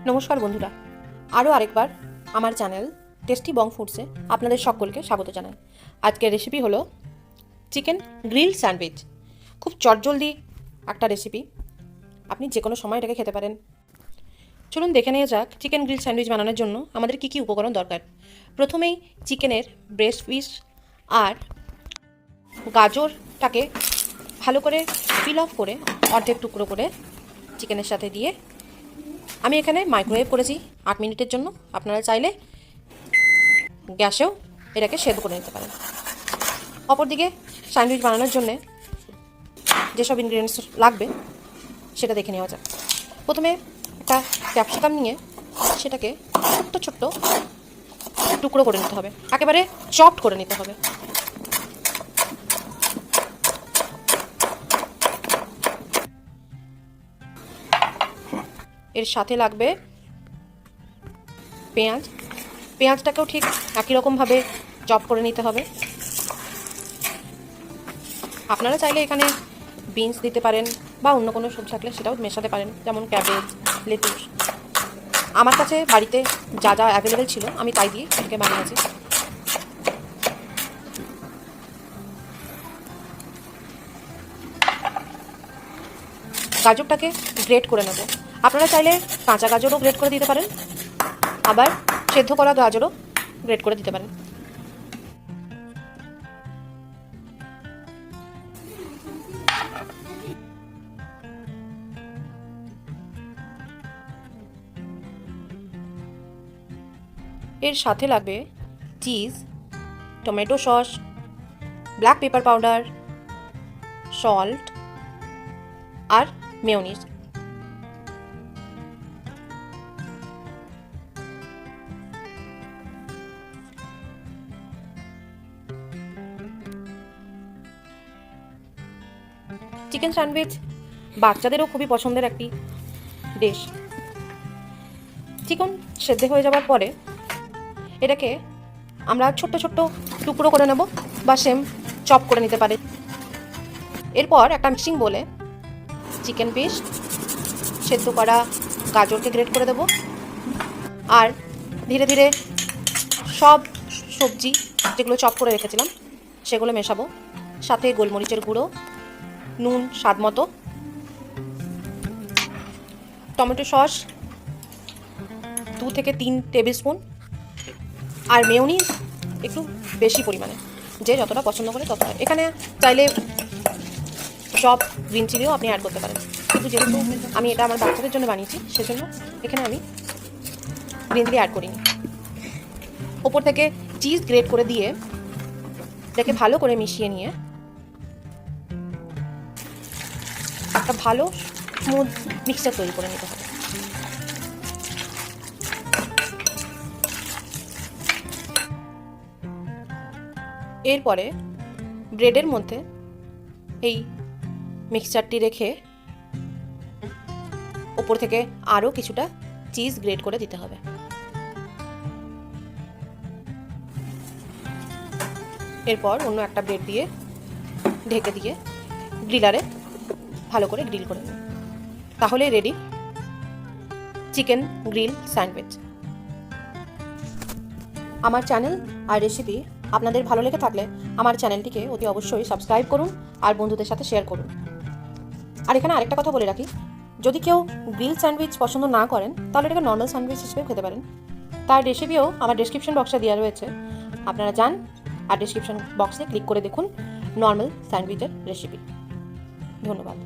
নমস্কার বন্ধুরা, আরও আরেকবার আমার চ্যানেল টেস্টি বং ফুডসে আপনাদের সকলকে স্বাগত জানাই। আজকের রেসিপি হলো চিকেন গ্রিল স্যান্ডউইচ। খুব চটজলদি একটা রেসিপি, আপনি যে কোনো সময় এটাকে খেতে পারেন। চলুন দেখে নেওয়া যাক চিকেন গ্রিল স্যান্ডউইচ বানানোর জন্য আমাদের কী কী উপকরণ দরকার। প্রথমেই চিকেনের ব্রেস্ট পিস আর গাজরটাকে ভালো করে পিল অফ করে অর্ধেক টুকরো করে চিকেনের সাথে দিয়ে আমি এখানে মাইক্রোওয়েভ করেছি 8 মিনিটের জন্য। আপনারা চাইলে গ্যাসেও এটাকে সেদ্ধ করে নিতে পারেন। অপরদিকে স্যান্ডউইচ বানানোর জন্য যেসব ইনগ্রিডিয়েন্টস লাগবে সেটা দেখে নেওয়া যাক। প্রথমে একটা ক্যাপসিকাম নিয়ে সেটাকে ছোট্ট ছোট্ট টুকরো করে নিতে হবে, একেবারে চপড করে নিতে হবে। এর সাথে লাগবে পেঁয়াজটাকেও ঠিক একই রকমভাবে চপ করে নিতে হবে। আপনারা চাইলে এখানে বিনস দিতে পারেন বা অন্য কোনো সবজি থাকলে সেটাও মেশাতে পারেন, যেমন ক্যাবেজ, লেটুস। আমার কাছে বাড়িতে যা যা অ্যাভেলেবেল ছিল আমি তাই দিয়ে এটাকে বানিয়েছি। গাজরটাকে গ্রেট করে নেব। আপনারা চাইলে কাঁচা গাজরও গ্রেট করে দিতে পারেন, আবার সেদ্ধ করা গাজরও গ্রেট করে দিতে পারেন। এর সাথে লাগবে cheese, tomato sauce, black pepper powder, salt আর মেয়োনিজ। চিকেন স্যান্ডউইচ বাচ্চাদেরও খুবই পছন্দের একটি ডিশ। চিকেন সেদ্ধ হয়ে যাওয়ার পরে এটাকে আমরা ছোট্ট ছোট্ট টুকরো করে নেব বা সেম চপ করে নিতে পারি। এরপর একটা মিক্সিং বলে চিকেন পিস, সেদ্ধ করা গাজরকে গ্রেট করে দেব আর ধীরে ধীরে সব সবজি যেগুলো চপ করে রেখেছিলাম সেগুলো মেশাবো। সাথে গোলমরিচের গুঁড়ো, নুন স্বাদ মতো, টমেটো সস 2 থেকে 3 টেবিল স্পুন আর মেয়োনিজ একটু বেশি পরিমাণে, যে যতটা পছন্দ করে ততটা। এখানে চাইলে সব গ্রিন চিলিও আপনি অ্যাড করতে পারেন, কিন্তু যেহেতু আমি এটা আমার বাচ্চাদের জন্য বানিয়েছি সেজন্য এখানে আমি গ্রিন চিলি অ্যাড করিনি। ওপর থেকে চিজ গ্রেট করে দিয়ে এটাকে ভালো করে মিশিয়ে নিয়ে একটা ভালো স্মুথ মিক্সচার তৈরি করে নিতে হবে। এরপরে ব্রেডের মধ্যে এই মিক্সচারটি রেখে ওপর থেকে আরও কিছুটা চিজ গ্রেট করে দিতে হবে। এরপর অন্য একটা ব্রেড দিয়ে ঢেকে দিয়ে গ্রিলারে ভালো করে গ্রিল করে নেব। তাহলে রেডি চিকেন গ্রিল স্যান্ডউইচ। আমার চ্যানেল আর রেসিপি আপনাদের ভালো লেগে থাকলে আমার চ্যানেলটিকে অতি অবশ্যই সাবস্ক্রাইব করুন আর বন্ধুদের সাথে শেয়ার করুন। আর এখানে আরেকটা কথা বলে রাখি, যদি কেউ গ্রিল স্যান্ডউইচ পছন্দ না করেন তাহলে এটাকে নর্মাল স্যান্ডউইচ হিসেবেও খেতে পারেন। তার রেসিপিও আমার ডেসক্রিপশন বক্সে দেওয়া রয়েছে, আপনারা যান আর ডেসক্রিপশন বক্সে ক্লিক করে দেখুন নর্মাল স্যান্ডউইচের রেসিপি। ধন্যবাদ।